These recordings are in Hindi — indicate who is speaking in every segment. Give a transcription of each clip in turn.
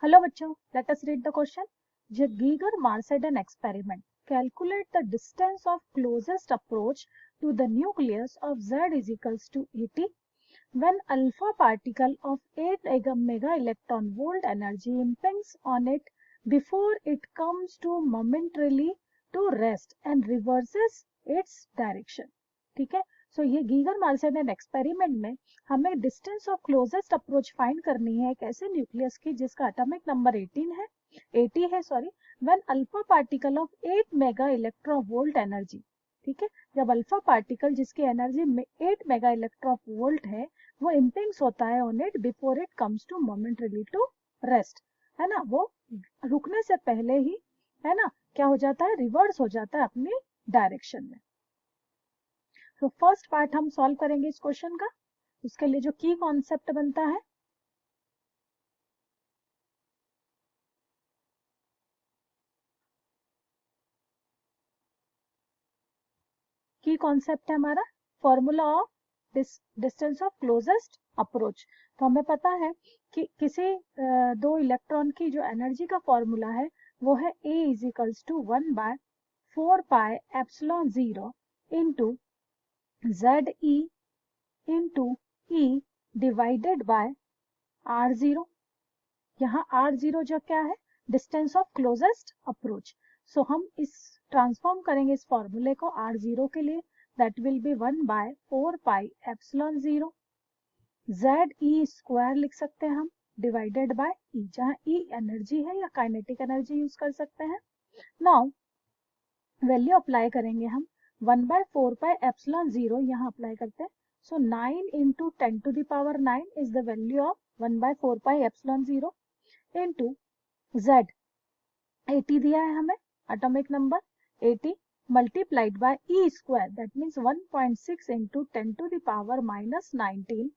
Speaker 1: Hello bachcho, let us read the question. Geiger-Mars said an experiment. Calculate the distance of closest approach to the nucleus of Z is equals to 80 when alpha particle of 8 mega electron volt energy impinges on it before it comes to momentarily to rest and reverses its direction. ठीक है, सो ये गीगर मार्सेडन एक्सपेरिमेंट में हमें distance of closest approach find करनी है एक ऐसे न्यूक्लियस की जिसका एटॉमिक नंबर 80 है sorry, when alpha particle of 8 mega electron volt energy, ठीक है, जब अल्फा पार्टिकल जिसकी एनर्जी 8 मेगा इलेक्ट्रॉन वोल्ट है वो इम्पिंग्स होता है on it before it comes to momentarily to rest, है ना, वो रुकने से पहले ही, है ना, क्या हो जाता है, रिवर्स हो जाता है अपनी डायरेक्शन में। तो फर्स्ट पार्ट हम सॉल्व करेंगे इस क्वेश्चन का, उसके लिए जो की कॉन्सेप्ट बनता है, की कॉन्सेप्ट है हमारा formula of distance of closest approach. तो हमें पता है कि किसी दो इलेक्ट्रॉन की जो एनर्जी का फॉर्मूला है वो है A is equals to 1/4 pi epsilon 0 into ZE into E divided by R0। यहाँ R0 जो क्या है, distance of closest approach. So हम इस ट्रांसफॉर्म करेंगे इस फॉर्मूले को R0 के लिए, that will B 1/4 pi epsilon 0 ZE square लिख सकते हैं हम डिवाइडेड बाय E, जहाँ E एनर्जी है या काइनेटिक एनर्जी यूज कर सकते हैं। नाउ वैल्यू अप्लाई करेंगे हम 1/4 पाई एप्सिलॉन 0 यहाँ अप्लाई करते हैं। So 9 into 10 to the power 9 is the value of 1/4 pi epsilon 0 into Z 80 दिया है हमें atomic number 80 multiplied by E square, that means 1.6 into 10 to the power minus 19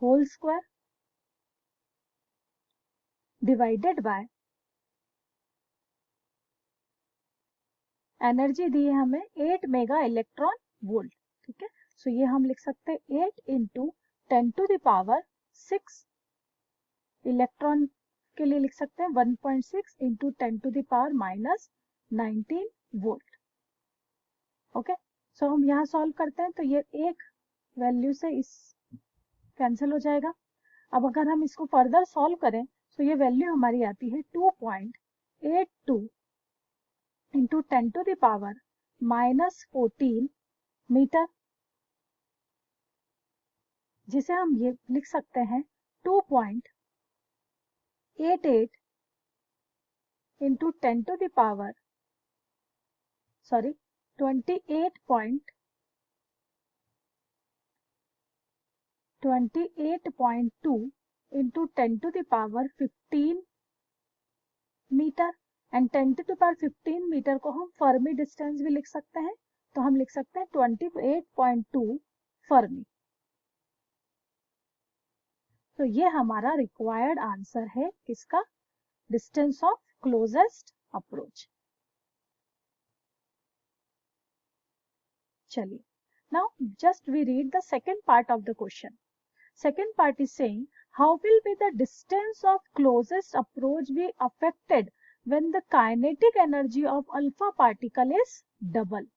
Speaker 1: whole square divided by energy दी है हमें 8 मेगा इलेक्ट्रॉन वोल्ट। ठीक है, सो ये हम लिख सकते हैं 8 into 10 to the power 6, electron के लिए लिख सकते हैं 1.6 into 10 to the power minus 19 volt. Okay, so हम यहाँ सॉल्व करते हैं तो ये एक वैल्यू से इस कैंसिल हो जाएगा। अब अगर हम इसको फर्दर सॉल्व करें तो ये वैल्यू हमारी आती है 2.82 into 10 to the power minus 14 metre, जिसे हम ये लिख सकते हैं 2.88 into 10 to the power 28.2 into 10 to the power 15 metre, and 10 to the power 15 metre को हम फर्मी डिस्टेंस भी लिख सकते हैं, तो हम लिख सकते हैं 28.2 फर्मी। तो ये हमारा रिक्वायर्ड आंसर है किसका, डिस्टेंस ऑफ क्लोजेस्ट अप्रोच। चलिए, now just we read the second part of the question. Second part is saying how will be the distance of closest approach be affected when the kinetic energy of alpha particle is double.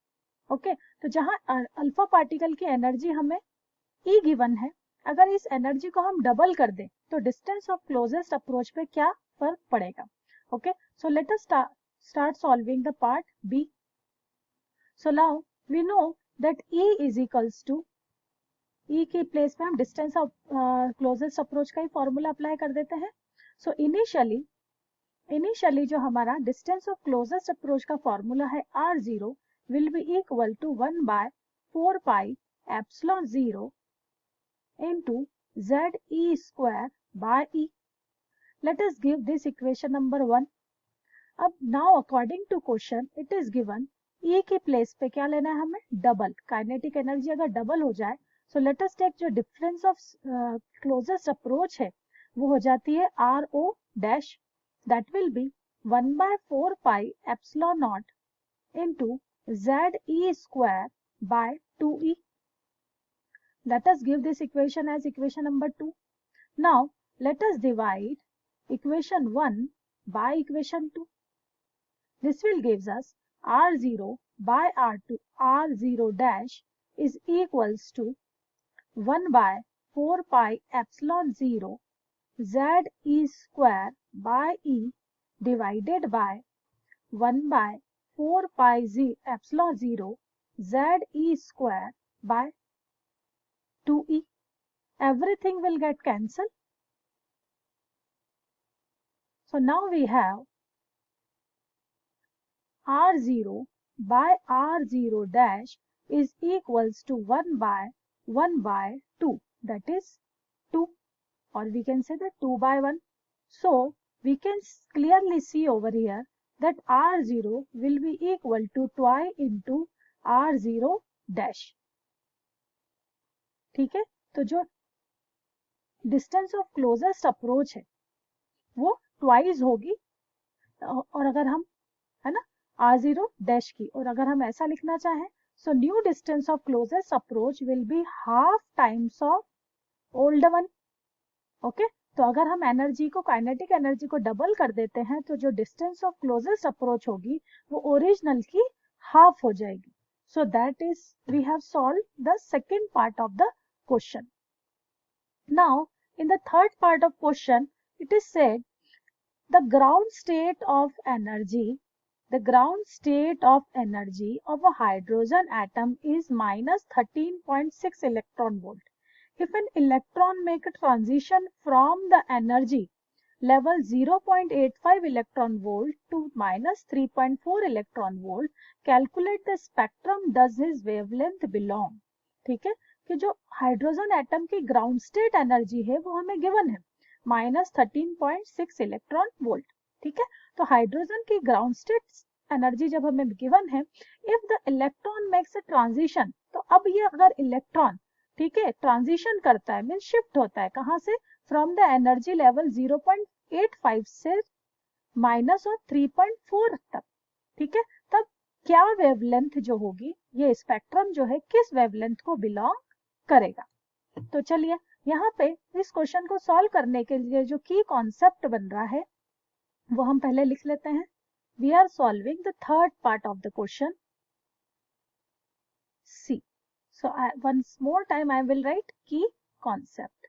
Speaker 1: Okay, तो जहां अल्फा पार्टिकल की एनर्जी हमें E गिवन है, अगर इस एनर्जी को हम डबल कर दें तो डिस्टेंस ऑफ क्लोजेस्ट अप्रोच पे क्या फर्क पड़ेगा। Okay, so let us start solving the part B. So now we know that E is equals to, E की प्लेस पे हम डिस्टेंस ऑफ क्लोजेस्ट अप्रोच का ही फॉर्मूला अप्लाई कर देते हैं। सो इनिशियली जो हमारा डिस्टेंस ऑफ क्लोजेस्ट अप्रोच का फॉर्मूला है R0 will be equal to 1/4 pi epsilon 0 into ZE square by E. Let us give this equation number 1. अब now according to question it is given E की प्लेस पे क्या लेना है हमें, डबल, काइनेटिक एनर्जी अगर डबल हो जाए, so let us take जो डिफरेंस ऑफ क्लोजेस्ट अप्रोच है वो हो जाती है RO dash, that will be 1/4 pi epsilon not into ZE square by 2E. Let us give this equation as equation number 2. Now let us divide equation 1 by equation 2. This will gives us R0 by R2, R0 dash is equals to 1 by 4 pi epsilon 0 Z E square by E divided by 1 by 4 pi epsilon 0 Z E square by 2E. Everything will get cancelled. So now we have R0 by R0 dash is equals to 1 by 2, that is 2, or we can say that 2 by 1. So we can clearly see over here that R0 will be equal to 2 into R0 dash. ठीक है, तो जो डिस्टेंस ऑफ क्लोजेस्ट अप्रोच है वो ट्वाइस होगी, और अगर हम, है ना, R0 डैश की, और अगर हम ऐसा लिखना चाहें, so new distance of closest approach will be half times of old one. Okay, तो अगर हम एनर्जी को, काइनेटिक एनर्जी को डबल कर देते हैं तो जो डिस्टेंस ऑफ क्लोजेस्ट अप्रोच होगी वो ओरिजिनल की हाफ हो जाएगी. So that is, we have solve the second part of the question. Now in the third part of question it is said the ground state of energy of a hydrogen atom is minus 13.6 electron volt. If an electron make a transition from the energy level 0.85 electron volt to minus 3.4 electron volt, calculate the spectrum does his wavelength belong. ठीक है, कि जो हाइड्रोजन एटम की ग्राउंड स्टेट एनर्जी है वो हमें गिवन है माइनस 13.6 इलेक्ट्रॉन वोल्ट. ठीक है, तो हाइड्रोजन की ग्राउंड स्टेट एनर्जी जब हमें गिवन है, if the electron makes a transition, तो अब ये अगर इलेक्ट्रॉन, ठीक है, ट्रांजिशन करता है, मीन शिफ्ट होता है, कहाँ से, फ्रॉम द एनर्जी लेवल 0.85 से माइनस और 3.4 तक. ठीक है, तब क्या वेवलेंथ जो होगी, ये स्पेक्ट्रम जो है किस वेवलेंथ को बिलोंग करेगा. तो चलिए यहाँ पे इस क्वेश्चन को सॉल्व करने के लिए जो की कॉन्सेप्ट बन रहा है वो हम पहले लिख लेते हैं. We are solving the third part of the question C. So once more time I will write key concept.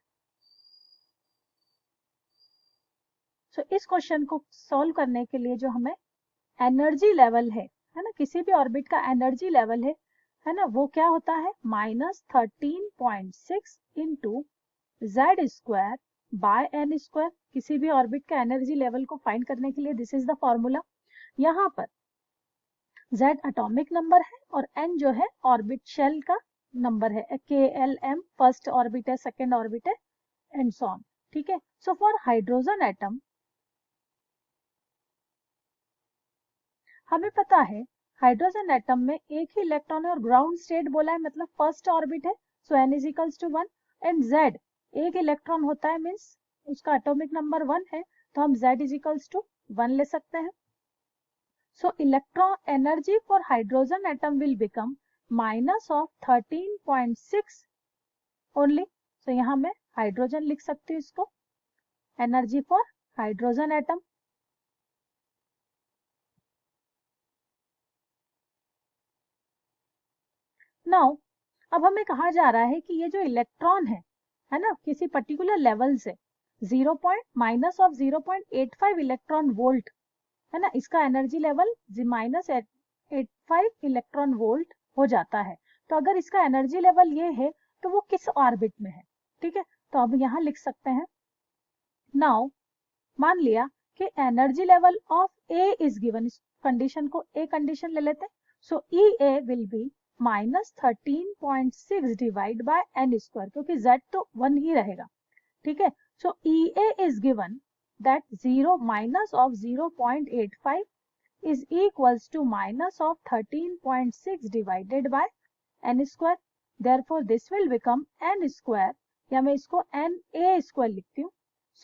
Speaker 1: So इस क्वेश्चन को सॉल्व करने के लिए जो हमें एनर्जी लेवल है ना, किसी भी ऑर्बिट का एनर्जी लेवल है ना, वो क्या होता है, minus 13.6 into Z square by N square. किसी भी ऑर्बिट का एनर्जी लेवल को फाइंड करने के लिए दिस इज द फॉर्मूला. यहाँ पर Z एटॉमिक नंबर है और n जो है ऑर्बिट शेल का नंबर है, KLM फर्स्ट ऑर्बिट है, सेकेंड ऑर्बिट है, एंड सो ऑन. ठीक है, सो फॉर हाइड्रोजन एटम हमें पता है हाइड्रोजन एटम में एक ही इलेक्ट्रॉन है और ग्राउंड स्टेट बोला है, मतलब फर्स्ट ऑर्बिट है, so n is equals to 1. And Z एक इलेक्ट्रॉन होता है, मीन्स उसका एटॉमिक नंबर 1 है, तो हम Z इज इक्वल्स टू 1 ले सकते हैं. So electron energy for hydrogen atom will become minus of 13.6 only. So यहाँ मैं हाइड्रोजन लिख सकती हूँ इसको, energy for hydrogen atom. Now अब हमें कहा जा रहा है कि ये जो इलेक्ट्रॉन है ना, किसी पर्टिकुलर लेवल से माइनस ऑफ 0.85 इलेक्ट्रॉन वोल्ट, है ना, इसका energy level minus 85 electron volt हो जाता है. तो अगर इसका एनर्जी लेवल ये है तो वो किस ऑर्बिट में है. ठीक है, तो अब यहाँ लिख सकते हैं. नाउ मान लिया कि energy level of A is given, इस कंडीशन को ए कंडीशन ले लेते हैं. So E A will be minus 13.6 divide by N square, क्योंकि z तो 1 ही रहेगा. ठीक है, so E A is given that 0 minus of 0.85 is equals to minus of 13.6 divided by n square. Therefore this will become n square, या मैं इसको n a square लिखती हूँ.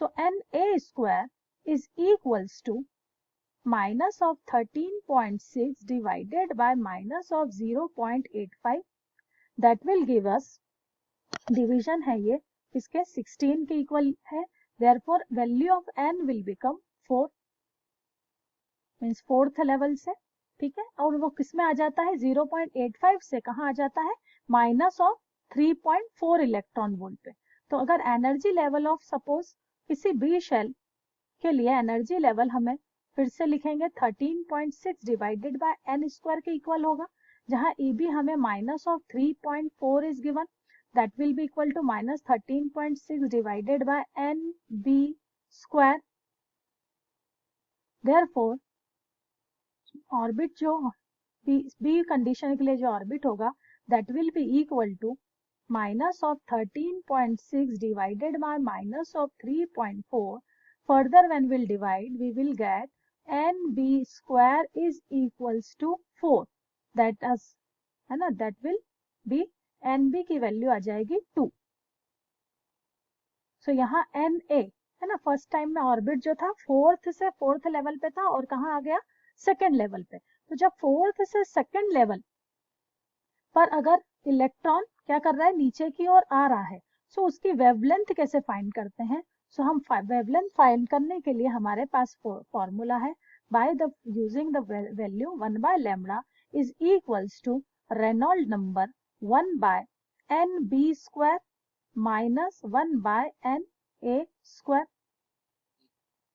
Speaker 1: So n a square is equals to minus of 13.6 divided by minus of 0.85. That will give us, division है ये, इसके 16 के इक्वल है, therefore value of n will become 4, means fourth level से, ठीक है। और वो किस में आ जाता है, 0.85 से कहाँ आ जाता है, माइनस ऑफ 3.4 इलेक्ट्रॉन वोल्ट पे। तो अगर एनर्जी लेवल ऑफ सपोज किसी बी शेल के लिए एनर्जी लेवल हमें फिर से लिखेंगे 13.6 डिवाइडेड बाय एन स्क्वायर के इक्वल होगा, जहां ई बी हमें minus of 3.4 is given, that will be equal to minus 13.6 divided by n B square. Therefore orbit जो बी कंडीशन के लिए जो ऑर्बिट होगा that will be equal to minus of 13.6 divided by minus of 3.4। Further when will divide we will get n B square is equals to 4, that is, है ना, that will be, n B की वैल्यू आ जाएगी 2। सो यहाँ एन ए, है ना, फर्स्ट टाइम में ऑर्बिट जो था फोर्थ से फोर्थ लेवल पे था और कहाँ आ गया, सेकेंड लेवल पे। तो जब फोर्थ से सेकेंड लेवल पर अगर इलेक्ट्रॉन क्या कर रहा है, नीचे की ओर आ रहा है, सो उसकी वेवलेंथ कैसे फाइंड करते हैं। सो हम वेवलेंथ फाइंड करने के लिए हमारे पास फॉर्मूला है, by the using the value 1 by lambda is equals to Reynold number 1 by n B square minus 1 by n A square.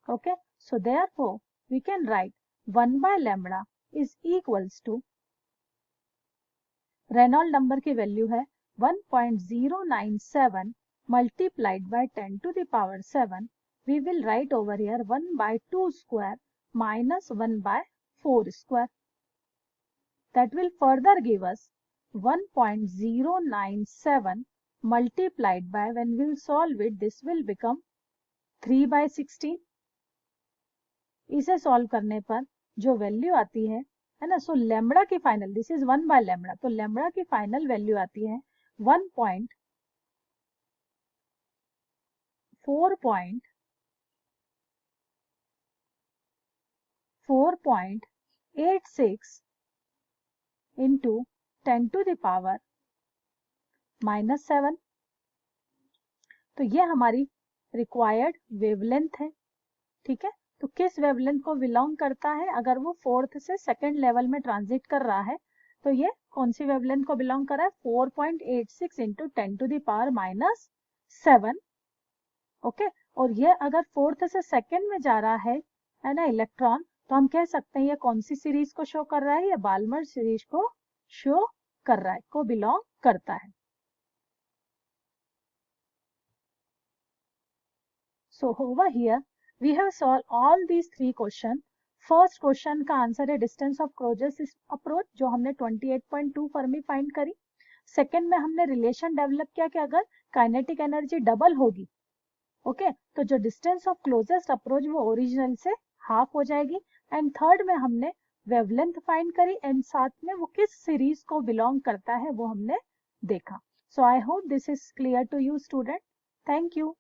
Speaker 1: Okay, so therefore we can write 1 by lambda is equals to, Reynold number की वैल्यू है 1.097 multiplied by 10 to the power 7. We will write over here 1 by 2 square minus 1 by 4 square. That will further give us 1.097 multiplied by, when we will solve it, this will become 3 by 16. इसे सॉल्व करने पर जो वैल्यू आती है ना, सो लैम्बडा की final, this is 1 by lambda, तो लैम्बडा की फाइनल वैल्यू आती है 4.86 इंटू 10 to the power -7। तो ये हमारी रिक्वायर्ड वेवलेंथ है, ठीक है। तो किस वेवलेंथ को बिलोंग करता है, अगर वो फोर्थ से सेकेंड लेवल में ट्रांजिट कर रहा है तो ये कौन सी वेवलेंथ को बिलोंग कर रहा है, 4.86 into 10 to the power -7। Okay, और ये अगर फोर्थ से सेकेंड में जा रहा है ना इलेक्ट्रॉन, तो हम कह सकते हैं ये कौन सी सीरीज को शो कर रहा है, ये बाल्मर सीरीज को शो कर रहा है, को बिलोंग करता है। So over here we have solved all these 3 questions. First question का आंसर है डिस्टेंस ऑफ क्लोजेस्ट अप्रोच, जो हमने 28.2 फर्मी फाइंड करी। सेकेंड में हमने रिलेशन डेवलप किया कि अगर काइनेटिक एनर्जी डबल होगी, ओके, तो जो डिस्टेंस ऑफ क्लोजेस्ट अप्रोच वो ओरिजिनल से हाफ हो जाएगी। एंड थर्ड में हमने वेवलेंथ फाइंड करी, एंड साथ में वो किस सीरीज को बिलोंग करता है वो हमने देखा। So I hope this is clear to you student. Thank you.